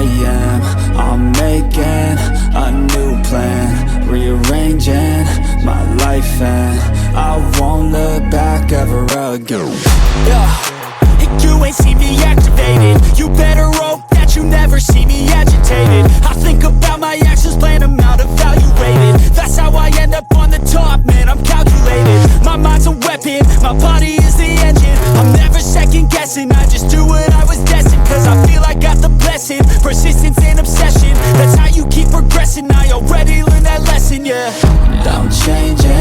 a.m. I'm making a new plan, rearranging my life, and I won't look back ever again. And you ain't see me activated. You better hope that you never see me agitated. I think about my actions, plan them out, evaluated. That's how I end up on the top, man, I'm calculated. My mind's a weapon, my body is the engine. I'm never second guessing, I just do what I was destined. Cause I feel I got the blessing, persistence and obsession. That's how you keep progressing, I already learned that lesson, yeah. I'm changing